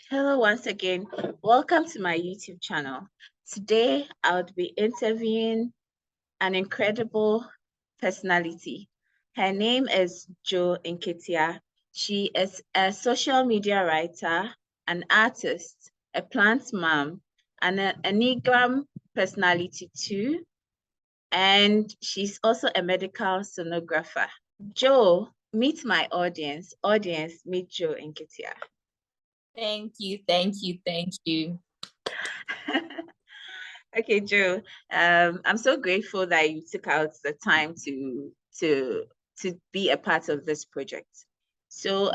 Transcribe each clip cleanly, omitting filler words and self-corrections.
Hello once again. Welcome to my YouTube channel. Today I would be interviewing an incredible personality. Her name is Jo Nketiah. She is a social media writer, an artist, a plant mom, and an Enneagram personality too. And she's also a medical sonographer. Jo, meet my audience. Audience, meet Jo Nketiah. Thank you, thank you, thank you. Okay, Jo. I'm so grateful that you took out the time to be a part of this project. So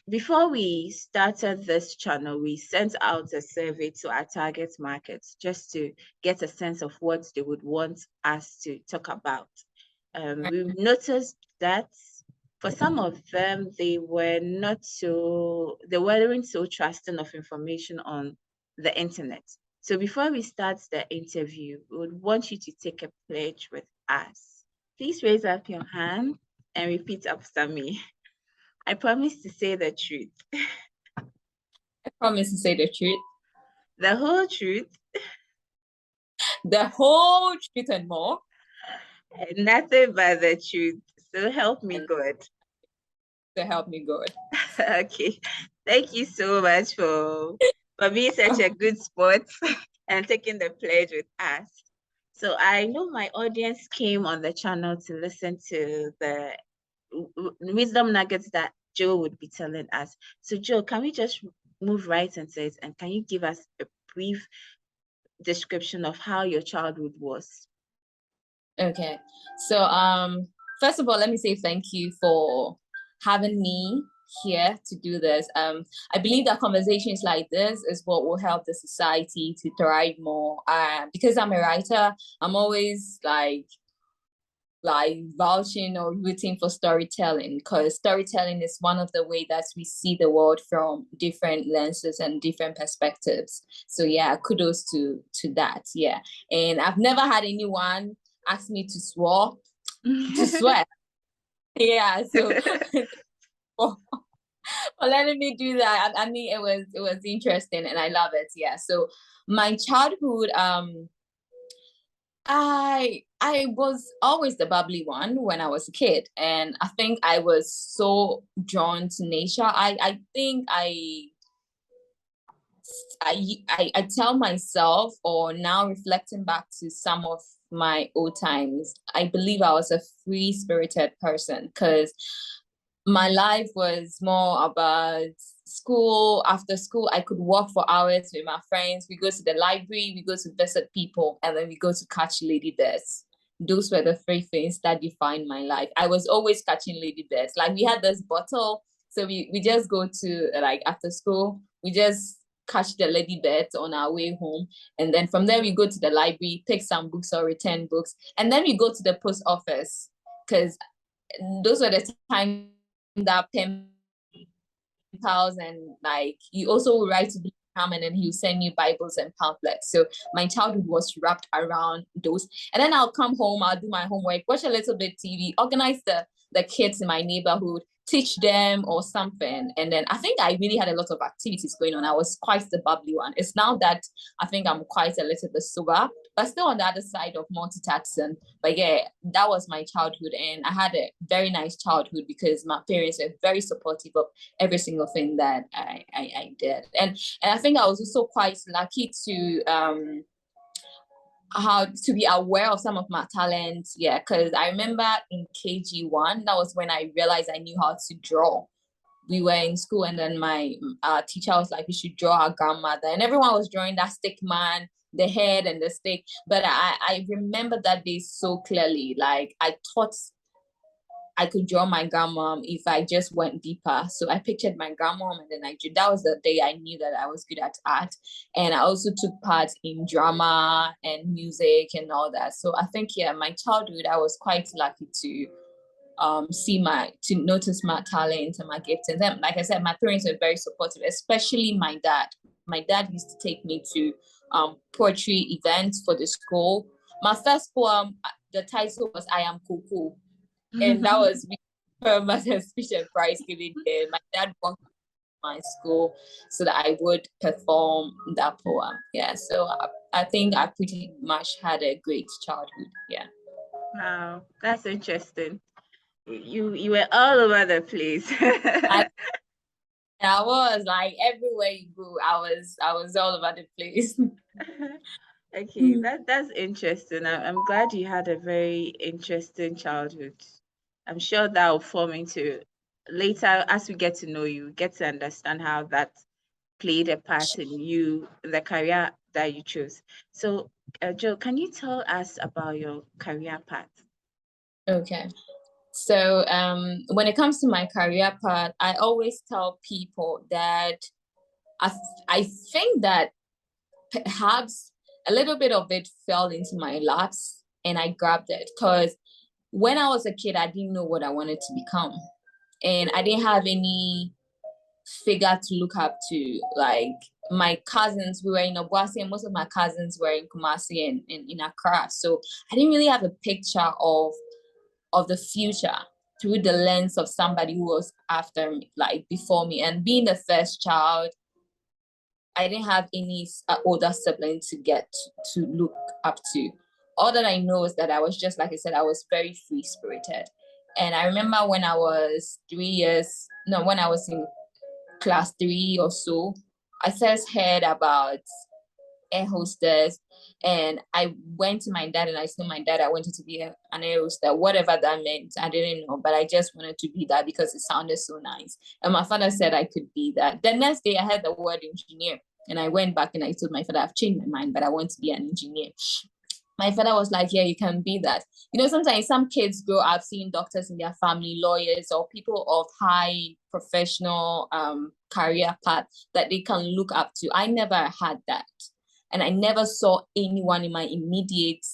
before we started this channel, we sent out a survey to our target markets just to get a sense of what they would want us to talk about. We've noticed that for some of them, they weren't so trusting of information on the internet. So before we start the interview, we would want you to take a pledge with us. Please raise up your hand and repeat after me. I promise to say the truth. I promise to say the truth. The whole truth. The whole truth and more. And nothing but the truth. So help me God. To help me God. Okay. Thank you so much for being such a good sport and taking the pledge with us. So I know my audience came on the channel to listen to the wisdom nuggets that Jo would be telling us. So Jo, can we just move right into it, and can you give us a brief description of how your childhood was? Okay. So first of all, let me say thank you for having me here to do this. I believe that conversations like this is what will help the society to thrive more. Because I'm a writer, I'm always like vouching or rooting for storytelling, because storytelling is one of the ways that we see the world from different lenses and different perspectives. So yeah, kudos to that. Yeah. And I've never had anyone ask me to swear. Yeah. So for letting me do that. I mean, it was interesting and I love it. Yeah. So my childhood, I was always the bubbly one when I was a kid, and I think I was so drawn to nature. I think I tell myself, or now reflecting back to some of my old times, I believe I was a free-spirited person, because my life was more about school. After school, I could walk for hours with my friends. We go to the library, we go to visit people, and then we go to catch ladybirds. Those were the three things that defined my life. I was always catching ladybirds. Like, we had this bottle, so we just go to, like, after school, we just catch the ladybirds on our way home, and then from there we go to the library, pick some books or return books, and then we go to the post office, because those were the times that pen pals, and like you also write to him, and then he'll send you Bibles and pamphlets. So my childhood was wrapped around those. And then I'll come home, I'll do my homework, watch a little bit TV, organize the kids in my neighborhood, teach them or something. And then I think I really had a lot of activities going on. I was quite the bubbly one. It's now that I think I'm quite a little bit sober, but still on the other side of multitasking. But yeah, that was my childhood, and I had a very nice childhood because my parents were very supportive of every single thing that I did. And I think I was also quite lucky to how to be aware of some of my talents. Yeah, because I remember in KG1, that was when I realized I knew how to draw. We were in school, and then my teacher was like, "We should draw our grandmother," and everyone was drawing that stick man, the head and the stick. But I remember that day so clearly. Like, I thought I could draw my grandmom if I just went deeper. So I pictured my grandmom, and then I drew. That was the day I knew that I was good at art. And I also took part in drama and music and all that. So I think, yeah, my childhood, I was quite lucky to notice my talent and my gifts. And then, like I said, my parents were very supportive, especially my dad. My dad used to take me to poetry events for the school. My first poem, the title was "I Am Coco," and that was her mother's speech and prize giving day. My dad walked my school so that I would perform that poem. Yeah, so I think I pretty much had a great childhood. Yeah. Wow, that's interesting. You were all over the place. I was like everywhere you go, I was all over the place. Okay, that's interesting. I'm glad you had a very interesting childhood. I'm sure that will form into later as we get to know you, get to understand how that played a part in you, the career that you chose. So, Jo, can you tell us about your career path? Okay. So when it comes to my career path, I always tell people that I, I think that perhaps a little bit of it fell into my laps and I grabbed it because when I was a kid, I didn't know what I wanted to become. And I didn't have any figure to look up to. Like my cousins, we were in Obuasi, and most of my cousins were in Kumasi and in Accra. So I didn't really have a picture of the future through the lens of somebody who was after me, like before me. And being the first child, I didn't have any older sibling to get to look up to. All that I know is that I was just, like I said, I was very free spirited. And I remember when I was when I was in class 3 or so, I first heard about air hostess, and I went to my dad and I told my dad I wanted to be an air hostess, whatever that meant. I didn't know, but I just wanted to be that because it sounded so nice. And my father said I could be that. The next day I heard the word engineer, and I went back and I told my father I've changed my mind, but I want to be an engineer. My father was like, yeah, you can be that. You know, sometimes some kids grow up seeing doctors in their family, lawyers, or people of high professional career path that they can look up to. I never had that. And I never saw anyone in my immediate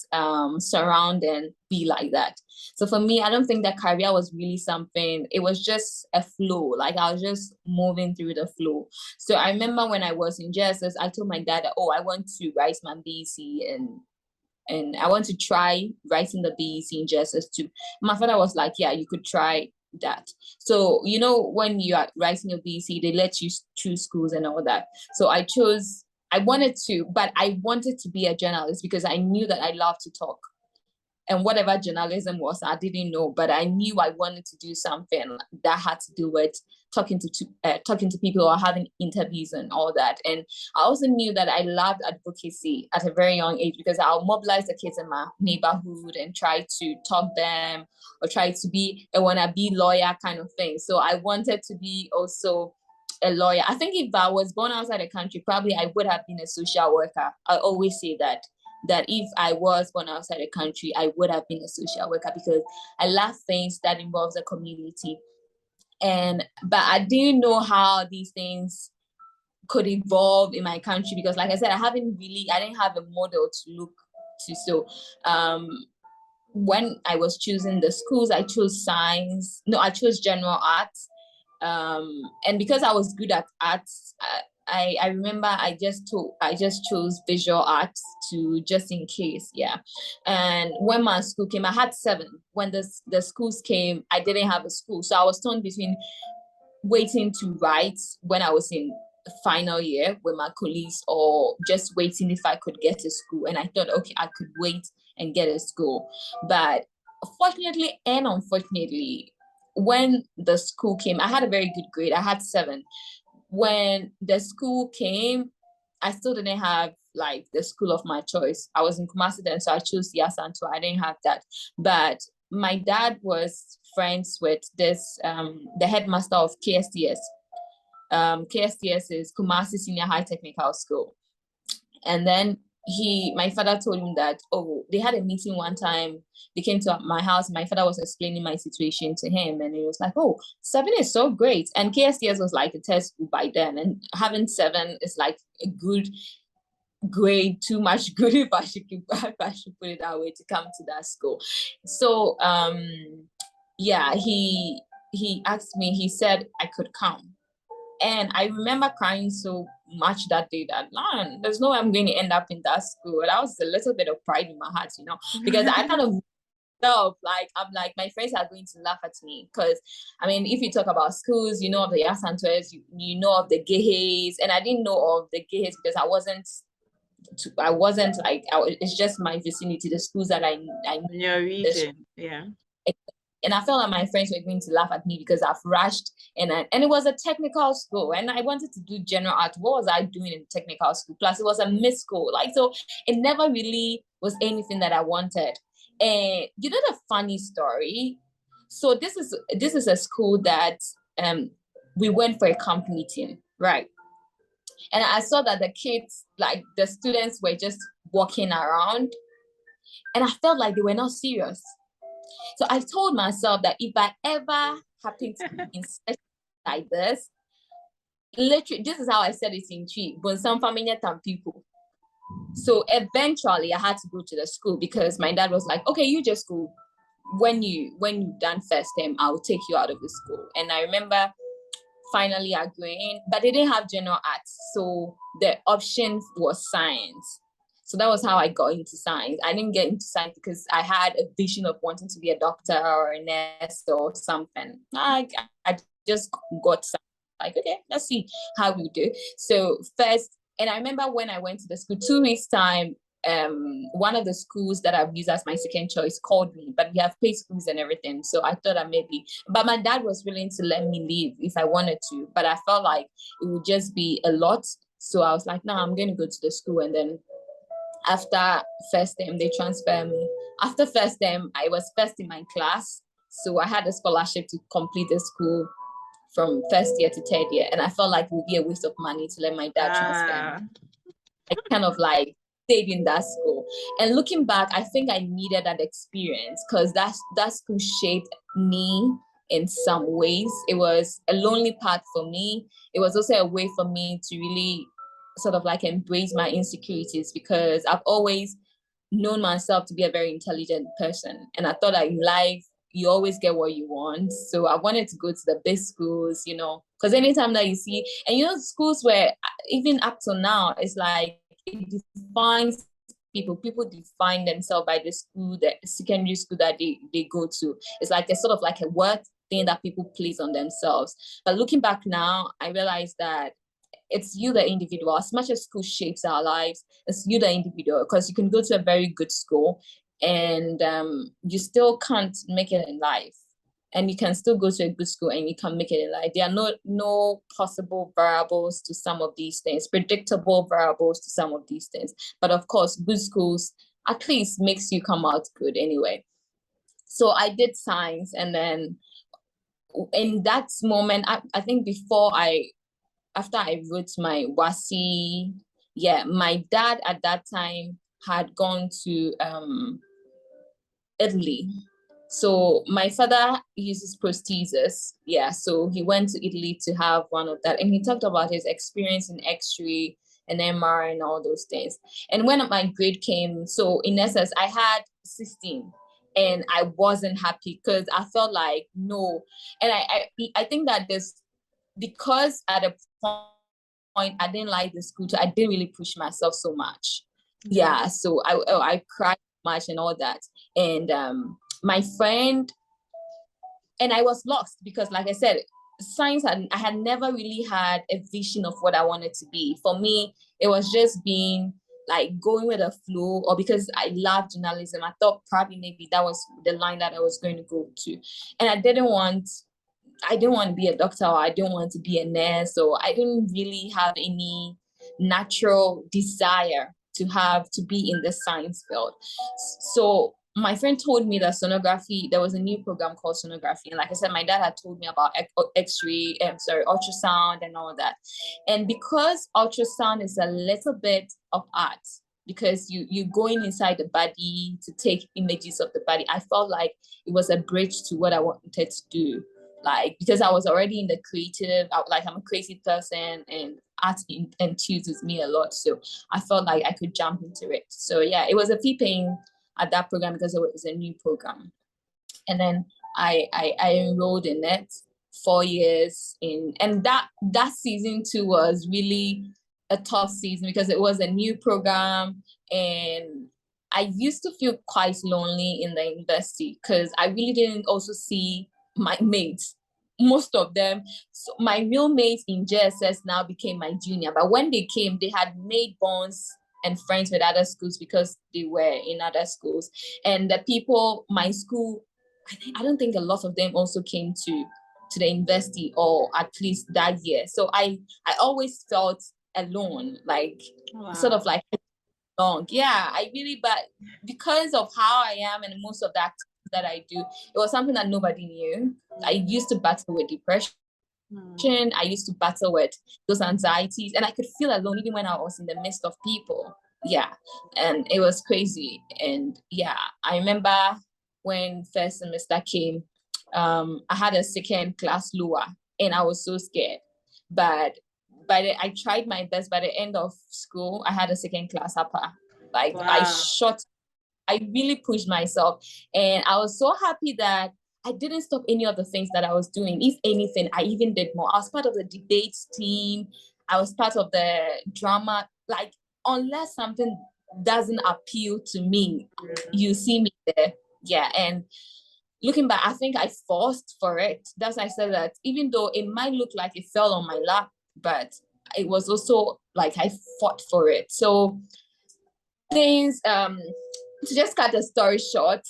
surrounding be like that. So for me, I don't think that career was really something. It was just a flow. Like I was just moving through the flow. So I remember when I was in JSS, I told my dad, oh, I want to write my BC and I want to try writing the BEC in JSS too. My father was like, yeah, you could try that. So, you know, when you are writing your BEC, they let you choose schools and all that. So I wanted to be a journalist because I knew that I love to talk. And whatever journalism was, I didn't know, but I knew I wanted to do something that had to do with talking to people or having interviews and all that. And I also knew that I loved advocacy at a very young age because I'll mobilize the kids in my neighborhood and try to talk them or try to be a wannabe lawyer kind of thing. So I wanted to be also a lawyer. I think if I was born outside the country, probably I would have been a social worker. I always say that if I was born outside the country, I would have been a social worker because I love things that involves the community. But I didn't know how these things could evolve in my country because, like I said, I didn't have a model to look to. So when I was choosing the schools, I chose general arts. And because I was good at arts, I remember I just chose visual arts to just in case, yeah. And when my school came, I had 7. When the schools came, I didn't have a school, so I was torn between waiting to write when I was in final year with my colleagues or just waiting if I could get a school. And I thought, okay, I could wait and get a school, but fortunately and unfortunately, when the school came, I had a very good grade. I had 7. When the school came, I still didn't have like the school of my choice. I was in Kumasi then, so I chose Yasanto. I didn't have that. But my dad was friends with this, the headmaster of KSTS. KSTS is Kumasi Senior High Technical School. And then my father told him that, oh, they had a meeting one time. They came to my house. My father was explaining my situation to him. And he was like, oh, 7 is so great. And KSTS was like a test school by then. And having 7 is like a good grade, too much good if I should put it that way, to come to that school. So yeah, he asked me, he said I could come. And I remember crying so much that day that, man, there's no way I'm going to end up in that school. That was a little bit of pride in my heart, because I kind of myself, like I'm like my friends are going to laugh at me because I mean, if you talk about schools, you know of the Yasantoes, you know of the Gehes, and I didn't know of the Gehes because I wasn't like it's just my vicinity, the schools that I In your region, yeah. and I felt like my friends were going to laugh at me because I've rushed and it was a technical school and I wanted to do general art. What was I doing in technical school? Plus it was a mid school. Like, so it never really was anything that I wanted. And you know the funny story? So this is a school that we went for a camp meeting, right? And I saw that the kids, like the students were just walking around and I felt like they were not serious. So I told myself that if I ever happen to be in such like this, literally, this is how I said it in Chi, but some familiar time people. So eventually I had to go to the school because my dad was like, okay, you just go. When you done first term, I'll take you out of the school. And I remember finally agreeing, but they didn't have general arts. So the option was science. So that was how I got into science. I didn't get into science because I had a vision of wanting to be a doctor or a nurse or something. I just got science. Like, okay, let's see how we do. So first, and I remember when I went to the school, 2 weeks time, one of the schools that I've used as my second choice called me, but we have paid schools and everything. So I thought that maybe, but my dad was willing to let me leave if I wanted to, but I felt like it would just be a lot. So I was like, no, I'm going to go to the school. And then after first term, they transferred me. After first term, I was first in my class. So I had a scholarship to complete the school from first year to third year. And I felt like it would be a waste of money to let my dad transfer me. I kind of like stayed in that school. And looking back, I think I needed that experience because that school shaped me in some ways. It was a lonely path for me. It was also a way for me to really sort of like embrace my insecurities because I've always known myself to be a very intelligent person. And I thought that in life, you always get what you want. So I wanted to go to the big schools, you know, because anytime that you see, and you know, schools where even up to now, it's like it defines people. People define themselves by the school, the secondary school that they go to. It's like a sort of like a worth thing that people place on themselves. But looking back now, I realized that it's you, the individual. As much as school shapes our lives, it's you, the individual, because you can go to a very good school and you still can't make it in life. And you can still go to a good school and you can make it in life. There are no possible variables to some of these things, predictable variables to some of these things. But of course, good schools at least makes you come out good anyway. So I did science, and then in that moment, I think after I wrote my WASI, my dad at that time had gone to Italy. So my father uses prosthesis. Yeah, so he went to Italy to have one of that. And he talked about his experience in X-ray and MRI and all those things. And when my grade came, so in essence, I had 16 and I wasn't happy because I felt like no. And I think that this, because at a point I didn't like the school, so I didn't really push myself so much. Yeah, so I cried much and all that. And my friend, and I was lost because, like I said, science, I had never really had a vision of what I wanted to be. For me, it was just being like going with the flow, or because I love journalism, I thought probably maybe that was the line that I was going to go to. And I didn't want to be a doctor, or I didn't want to be a nurse, so I didn't really have any natural desire to be in the science field. So my friend told me that sonography, there was a new program called sonography. And like I said, my dad had told me about x-ray, ultrasound and all that. And because ultrasound is a little bit of art, because you going inside the body to take images of the body, I felt like it was a bridge to what I wanted to do. Like, because I was already in the creative, I'm a crazy person, and art enthuses me a lot. So I felt like I could jump into it. So yeah, it was a fee paying at that program because it was a new program. And then I enrolled in it 4 years in, and that season 2 was really a tough season because it was a new program, and I used to feel quite lonely in the university because I really didn't also see my mates. Most of them, so my real mates in JSS now became my junior. But when they came, they had made bonds and friends with other schools because they were in other schools. And the people, my school, I don't think a lot of them also came to the university, or at least that year. So I always felt alone, like sort of like long. Yeah, I really, but because of how I am and most of the activities that I do, it was something that nobody knew. I used to battle with depression. I used to battle with those anxieties, and I could feel alone even when I was in the midst of people. Yeah, and it was crazy. And yeah, I remember when first semester came, I had a second class lower, and I was so scared. But I tried my best. By the end of school, I had a second class upper. Like I really pushed myself, and I was so happy that I didn't stop any of the things that I was doing. If anything, I even did more. I was part of the debates team. I was part of the drama. Like, unless something doesn't appeal to me, you see me there. Yeah. And looking back, I think I forced for it. That's why I said that even though it might look like it fell on my lap, but it was also like I fought for it. So things to just cut the story short,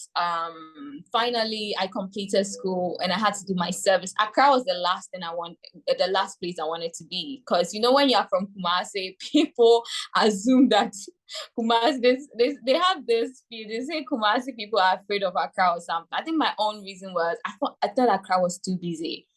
finally I completed school and I had to do my service. Accra was the last place I wanted to be, because when you are from Kumasi, people assume that Kumasi, they have this fear. They say Kumasi people are afraid of Accra or something. I think my own reason was I thought Accra was too busy.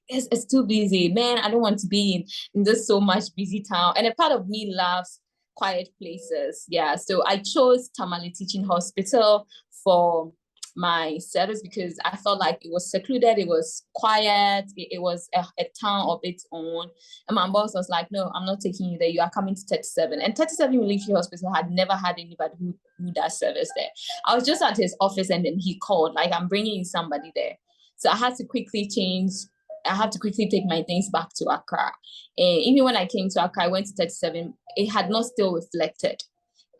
It's too busy, man. I don't want to be in this so much busy town. And a part of me loves quiet places. Yeah, so I chose Tamale Teaching Hospital for my service because I felt like it was secluded, it was quiet, it was a town of its own. And my boss was like, no, I'm not taking you there. You are coming to 37. And 37 Military Hospital had never had anybody who does service there. I was just at his office and then he called, like, I'm bringing somebody there. So I had to quickly take my things back to Accra. And even when I came to Accra, I went to 37. It had not still reflected.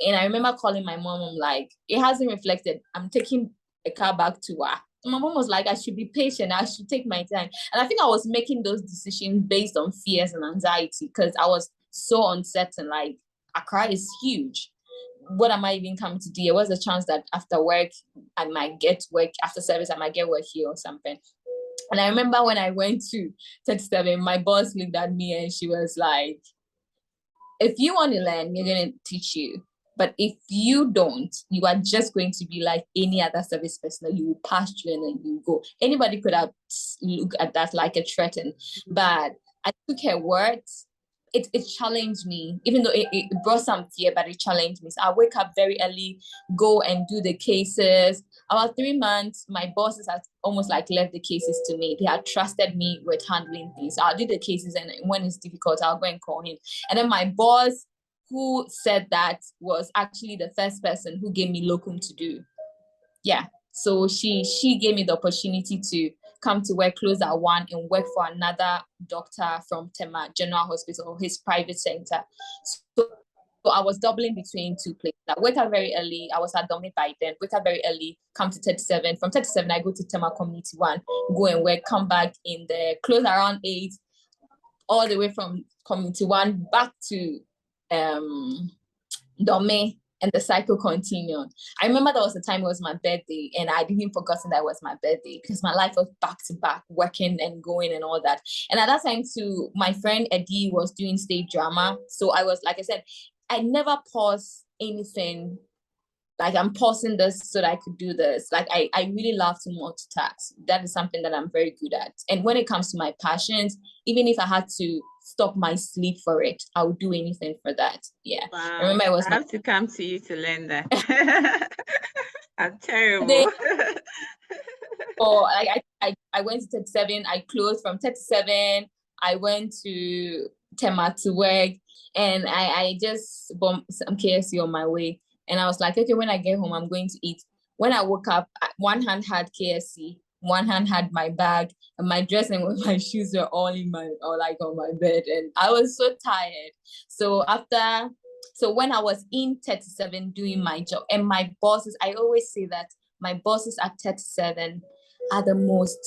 And I remember calling my mom. I'm like, it hasn't reflected. I'm taking a car back to her. And my mom was like, I should be patient. I should take my time. And I think I was making those decisions based on fears and anxiety because I was so uncertain. Like, Accra is huge. What am I even coming to do? There was a chance that after work, I might get work. After service, I might get work here or something. And I remember when I went to 37, my boss looked at me and she was like, if you want to learn, we're going to teach you. But if you don't, you are just going to be like any other service personnel. You will pass through and then you go. Anybody could have looked at that like a threat. But I took her words. It challenged me, even though it brought some fear, but it challenged me. So I wake up very early, go and do the cases. About 3 months, my bosses had almost like left the cases to me. They had trusted me with handling things. I'll do the cases, and when it's difficult, I'll go and call him. And then my boss, who said that, was actually the first person who gave me locum to do. Yeah. So she gave me the opportunity to come to work close at 1 and work for another doctor from Tema General Hospital, his private center. So I was doubling between two places. I wake up very early. I was at Domi by then. Wake up very early, come to 37. From 37, I go to Tema Community 1, go and work, come back in the close around 8, all the way from Community 1 back to Domi. And the cycle continued. I remember there was a time it was my birthday and I didn't forgotten that it was my birthday because my life was back to back, working and going and all that. And at that time too, my friend Eddie was doing stage drama. So I was, like I said, I never paused anything. Like, I'm pausing this so that I could do this. Like, I really love to multitask. That is something that I'm very good at. And when it comes to my passions, even if I had to stop my sleep for it, I would do anything for that. Yeah. Wow. I remember it was I have to come to you to learn that. I'm terrible. So I went to 37. I closed from 37. I went to Tema to work, and I just bought some KFC on my way. And I was like, okay, when I get home, I'm going to eat. When I woke up, one hand had KFC, one hand had my bag, and my dress and my shoes were all on my bed. And I was so tired. So after So when I was in 37 doing my job, and my bosses, I always say that my bosses at 37 are the most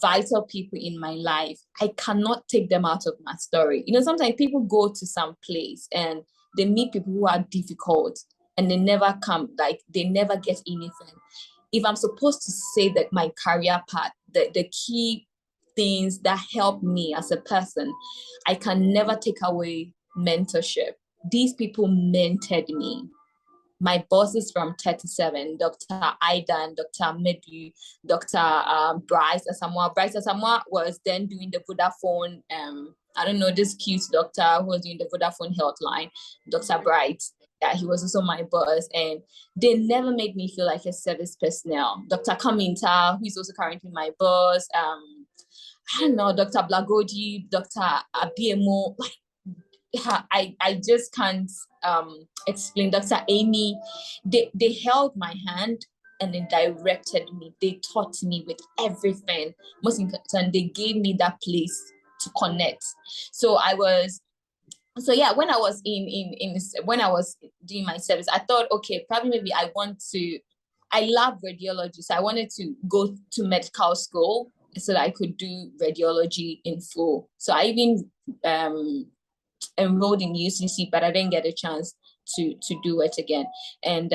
vital people in my life. I cannot take them out of my story. You know, sometimes people go to some place and they meet people who are difficult and they never come, like they never get anything. If I'm supposed to say that my career path, the key things that help me as a person, I can never take away mentorship. These people mentored me. My bosses from 37, Dr. Aidan, Dr. Medu, Dr. Bryce Asamoah. Bryce Asamoah was then doing the Vodafone, I don't know, this cute doctor who was doing the Vodafone health line, Dr. Bright. Yeah, he was also my boss, and they never made me feel like a service personnel. Dr. Kaminta, who is also currently my boss, I don't know, Dr. Blagoji, Dr. Abiemo, like, I just can't explain. Dr. Amy, they held my hand and they directed me. They taught me with everything. Most important, they gave me that place to connect. So when I was when I was doing my service, I thought, okay, probably maybe I love radiology. So I wanted to go to medical school so that I could do radiology in full. So I even enrolled in UCC, but I didn't get a chance to do it again. And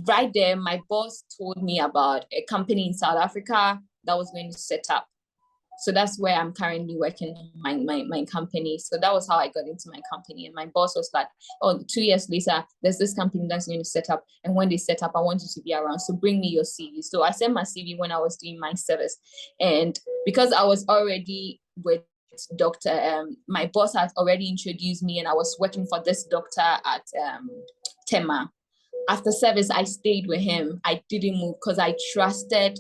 right there, my boss told me about a company in South Africa that was going to set up. So that's where I'm currently working my company. So that was how I got into my company. And my boss was like, oh, 2 years later, there's this company that's going to set up. And when they set up, I want you to be around. So bring me your CV. So I sent my CV when I was doing my service. And because I was already with doctor, my boss had already introduced me, and I was working for this doctor at Tema. After service, I stayed with him. I didn't move because I trusted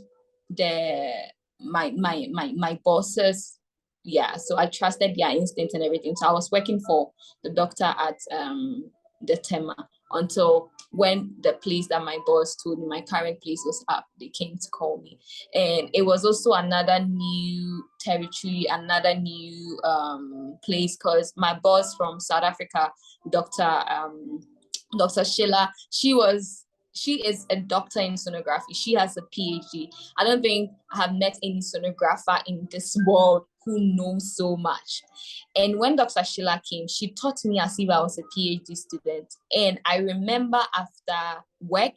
my bosses. Yeah, so I trusted their instinct and everything. So I was working for the doctor at the Tema until when the place that my boss told me my current place was up, they came to call me. And it was also another new territory, another new place, because my boss from South Africa, Dr. Sheila, she is a doctor in sonography. She has a PhD. I don't think I have met any sonographer in this world who knows so much. And when Dr. Sheila came, she taught me as if I was a PhD student. And I remember after work,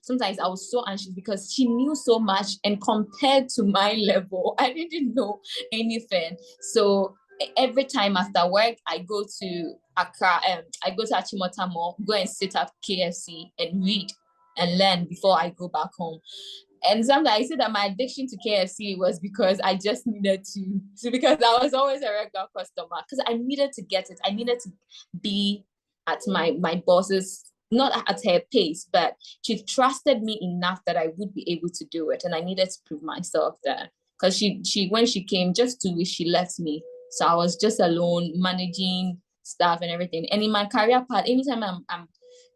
sometimes I was so anxious because she knew so much, and compared to my level, I didn't know anything. So every time after work, I go to Accra, I go to Achimota Mall, go and sit at KFC and read and learn before I go back home. And sometimes I say that my addiction to KFC was because I just needed to because I was always a regular customer, because I needed to get it. I needed to be at my boss's, not at her pace, but she trusted me enough that I would be able to do it. And I needed to prove myself there. Because she when she came just 2 weeks, she left me. So I was just alone managing stuff and everything. And in my career path, anytime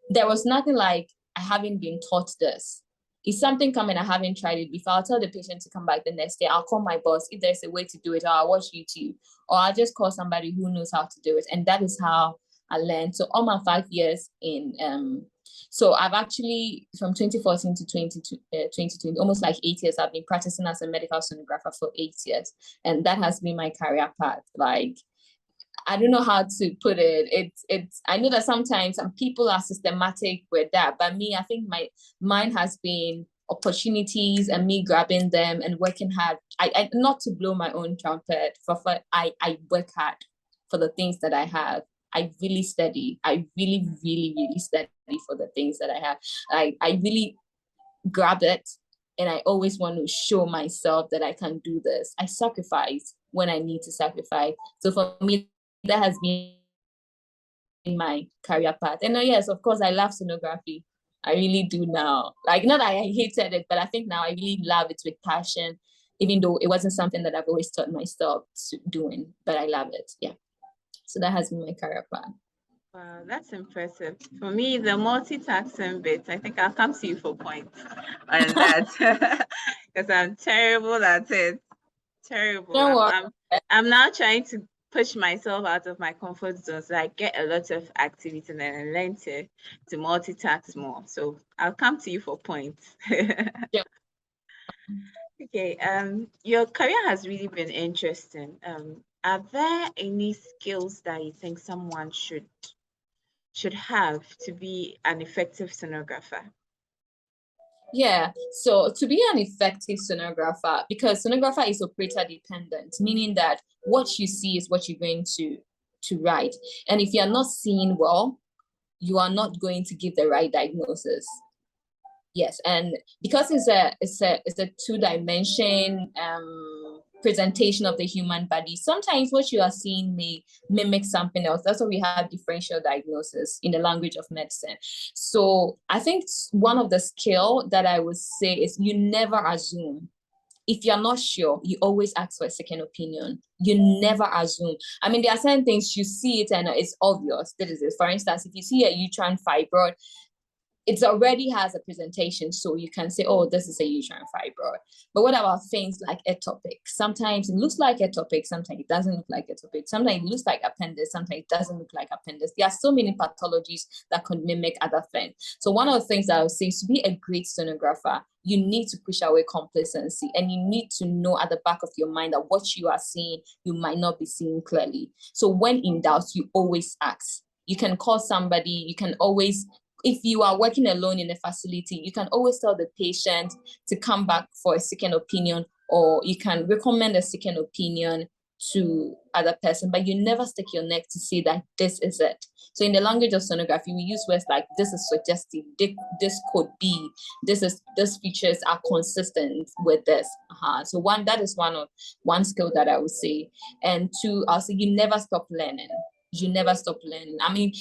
there was nothing like I haven't been taught this. If something come and I haven't tried it before, I'll tell the patient to come back the next day. I'll call my boss if there's a way to do it, or I'll watch YouTube, or I'll just call somebody who knows how to do it. And that is how I learned. So all my 5 years in, so I've actually, from 2014 to 2020, almost like 8 years, I've been practicing as a medical sonographer for 8 years. And that has been my career path. Like, I don't know how to put it. I know that sometimes some people are systematic with that, but me, I think mine has been opportunities and me grabbing them and working hard. I not to blow my own trumpet, I work hard for the things that I have. I really study. I really, really, really study for the things that I have. I really grab it, and I always want to show myself that I can do this. I sacrifice when I need to sacrifice. So for me, that has been my career path. And yes, of course, I love sonography. I really do now. Like, not that I hated it, but I think now I really love it with passion, even though it wasn't something that I've always taught myself to doing, but I love it. Yeah. So that has been my career path. Wow, that's impressive. For me, the multitasking bit, I think I'll come to you for points on that because I'm terrible at it. Terrible. I'm now trying to push myself out of my comfort zone, so I get a lot of activity and then I learn to multitask more. So I'll come to you for points. Yeah. Okay, your career has really been interesting. Are there any skills that you think someone should have to be an effective sonographer? Yeah, so to be an effective sonographer, because sonographer is operator dependent, meaning that what you see is what you're going to write. And if you're not seeing well, you are not going to give the right diagnosis. Yes, and because it's a two-dimension presentation of the human body, sometimes what you are seeing may mimic something else. That's why we have differential diagnosis in the language of medicine. So I think one of the skill that I would say is you never assume. If you're not sure, you always ask for a second opinion. You never assume. I mean, there are certain things you see it and it's obvious. That is it. For instance, if you see a uterine fibroid, it already has a presentation, so you can say, oh, this is a uterine fibroid. But what about things like ectopic? Sometimes it looks like ectopic, sometimes it doesn't look like ectopic, sometimes it looks like appendix, sometimes it doesn't look like appendix. There are so many pathologies that could mimic other things. So one of the things that I would say is, to be a great sonographer, you need to push away complacency, and you need to know at the back of your mind that what you are seeing, you might not be seeing clearly. So when in doubt, you always ask. You can call somebody, you can always, if you are working alone in a facility, you can always tell the patient to come back for a second opinion, or you can recommend a second opinion to other person, but you never stick your neck to say that this is it. So in the language of sonography, we use words like this is suggestive, this could be, this features are consistent with this. So that is one skill that I would say. And two, I'll say you never stop learning. You never stop learning. I mean,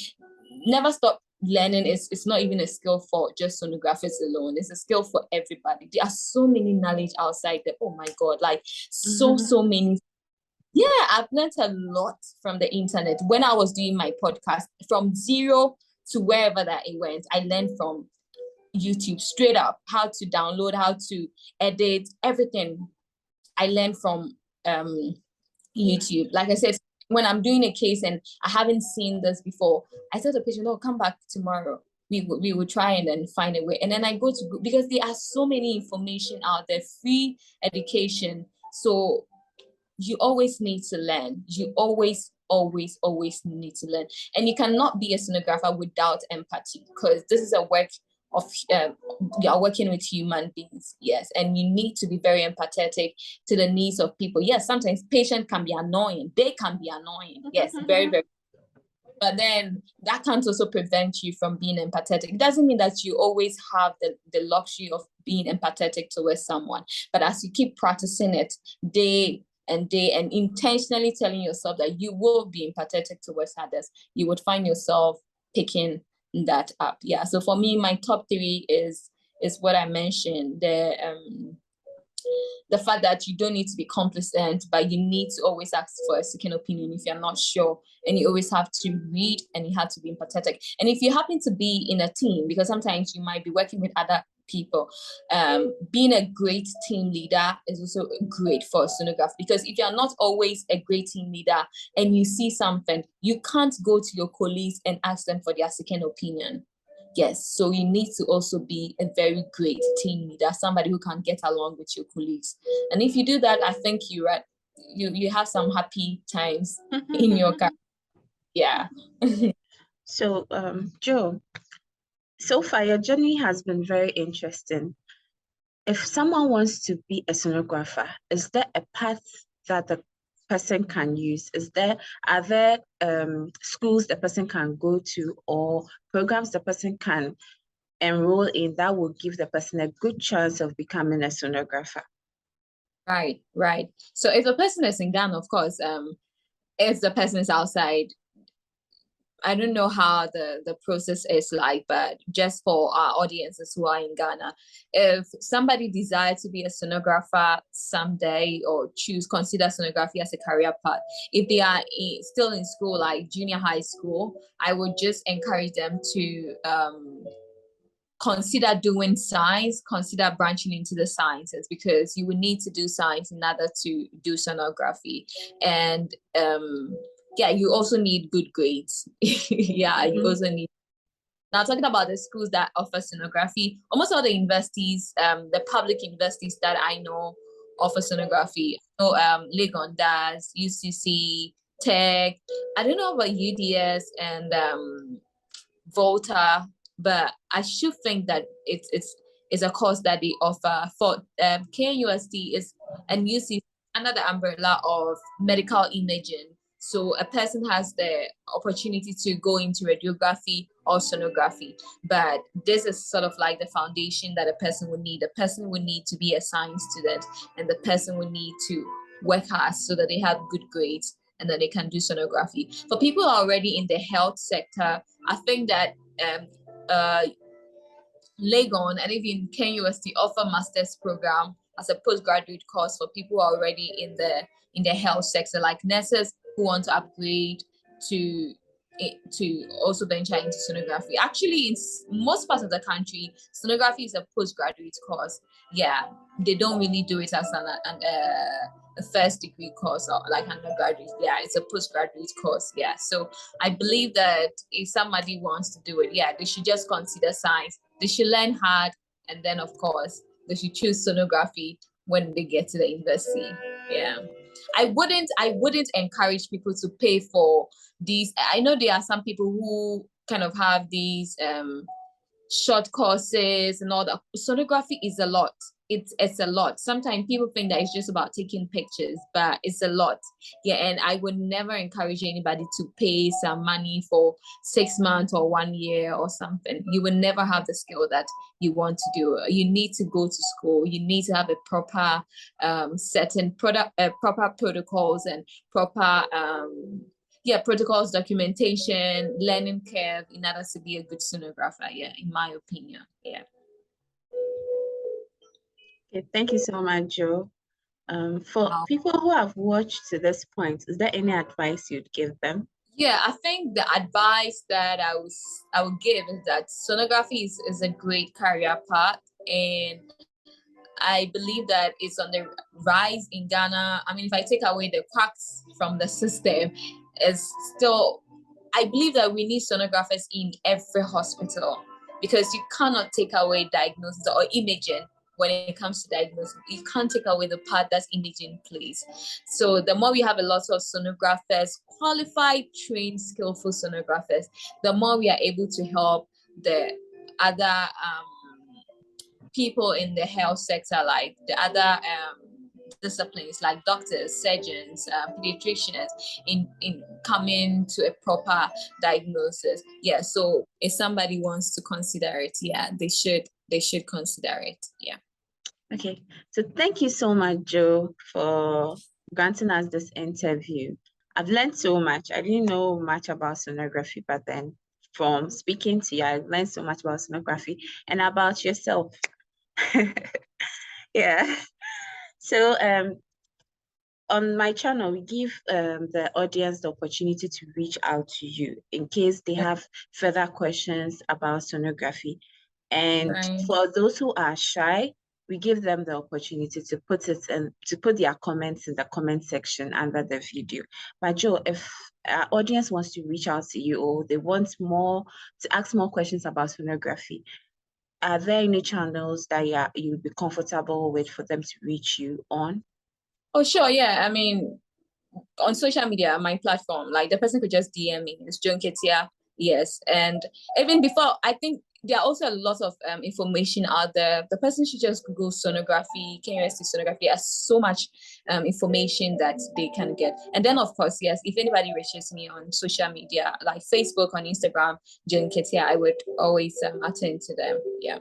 never stop learning is, it's not even a skill for just sonographers alone. It's a skill for everybody. There are so many knowledge outside there. Oh my God, like so many. Yeah, I've learned a lot from the internet. When I was doing my podcast, from zero to wherever that it went, I learned from YouTube straight up, how to download, how to edit, everything I learned from YouTube. Like I said, when I'm doing a case and I haven't seen this before, I tell the patient, oh, come back tomorrow. We will try and then find a way. And then I go to, because there are so many information out there, free education. So you always need to learn. You always need to learn. And you cannot be a sonographer without empathy, because this is a work of you are working with human beings. Yes, and you need to be very empathetic to the needs of people. Yes, sometimes patients can be annoying. They can be annoying. Yes, very. But then that can't also prevent you from being empathetic. It doesn't mean that you always have the luxury of being empathetic towards someone. But as you keep practicing it day and intentionally telling yourself that you will be empathetic towards others, you would find yourself picking that up. Yeah. So for me, my top three is what I mentioned. The fact that you don't need to be complacent, but you need to always ask for a second opinion if you're not sure. And you always have to read, and you have to be empathetic. And if you happen to be in a team, because sometimes you might be working with other people, being a great team leader is also great for a sonographer, because if you're not always a great team leader and you see something, you can't go to your colleagues and ask them for their second opinion. Yes, so you need to also be a very great team leader, somebody who can get along with your colleagues. And if you do that, I think you have some happy times in your career. Yeah. So, Jo, so far your journey has been very interesting. If someone wants to be a sonographer, is there a path that the person can use? Are there schools the person can go to, or programs the person can enroll in that will give the person a good chance of becoming a sonographer? Right. So if a person is in Ghana, of course, if the person is outside, I don't know how the process is like, but just for our audiences who are in Ghana, if somebody desires to be a sonographer someday, or consider sonography as a career path, if they are still in school, like junior high school, I would just encourage them to consider doing science, consider branching into the sciences, because you will need to do science in order to do sonography. And yeah, you also need good grades. Yeah, you also need. Now, talking about the schools that offer sonography, almost all the universities, the public universities that I know offer sonography. So Legon does, UCC, Tech. I don't know about UDS and Volta, but I should think that it's a course that they offer. For KNUST is and UC under the umbrella of medical imaging. So a person has the opportunity to go into radiography or sonography, but this is sort of like the foundation that a person would need. A person would need to be a science student, and the person would need to work hard so that they have good grades and then they can do sonography. For people already in the health sector, I think that Legon and even KUST offer master's program as a postgraduate course for people already in the health sector, like nurses who want to upgrade to also venture into sonography. Actually, in most parts of the country, sonography is a postgraduate course. Yeah, they don't really do it as a first degree course or like undergraduate. Yeah, it's a postgraduate course. Yeah, so I believe that if somebody wants to do it, yeah, they should just consider science. They should learn hard, and then of course they should choose sonography when they get to the university. Yeah. I wouldn't encourage people to pay for these. I know there are some people who kind of have these short courses and all that. Sonography is a lot. It's a lot. Sometimes people think that it's just about taking pictures, but it's a lot. Yeah, and I would never encourage anybody to pay some money for 6 months or 1 year or something. You will never have the skill that you want to do. You need to go to school. You need to have a proper certain proper protocols and proper protocols, documentation, learning curve in order to be a good sonographer. Yeah, in my opinion. Yeah. Okay, thank you so much, Jo. For people who have watched to this point, is there any advice you'd give them? Yeah, I think the advice that I would give is that sonography is a great career path, and I believe that it's on the rise in Ghana. I mean, if I take away the cracks from the system, it's still, I believe that we need sonographers in every hospital, because you cannot take away diagnosis or imaging. When it comes to diagnosis, you can't take away the part that imaging plays. So the more we have a lot of sonographers, qualified, trained, skillful sonographers, the more we are able to help the other people in the health sector, like the other disciplines, like doctors, surgeons, pediatricians, in coming to a proper diagnosis. Yeah, so if somebody wants to consider it, yeah, they should consider it. Yeah. Okay, so thank you so much, Jo, for granting us this interview. I've learned so much. I didn't know much about sonography, but then from speaking to you, I learned so much about sonography and about yourself. Yeah. So on my channel, we give the audience the opportunity to reach out to you in case they have further questions about sonography. And for those who are shy, we give them the opportunity to put their comments in the comment section under the video. But Jo, if our audience wants to reach out to you or they want to ask more questions about sonography, are there any channels that you'd be comfortable with for them to reach you on? Oh, sure. Yeah. I mean, on social media, my platform, like the person could just DM me. It's Jo Nketiah. Yes. And even before, I think there are also a lot of information out there. The person should just Google sonography, KUST sonography. There's so much information that they can get. And then, of course, yes, if anybody reaches me on social media, like Facebook, on Instagram, Jo Nketiah, I would always attend to them. Yeah.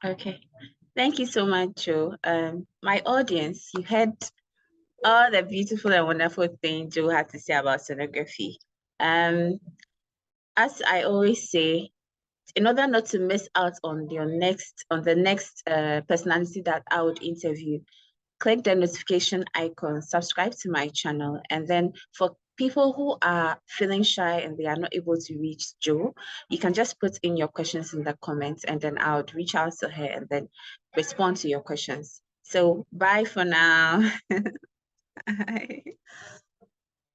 Okay. Thank you so much, Jo. My audience, you heard all the beautiful and wonderful things Jo had to say about sonography. As I always say, in order not to miss out on the next personality that I would interview, click the notification icon, subscribe to my channel, and then for people who are feeling shy and they are not able to reach Jo, you can just put in your questions in the comments, and then I would reach out to her and then respond to your questions. So bye for now. Bye.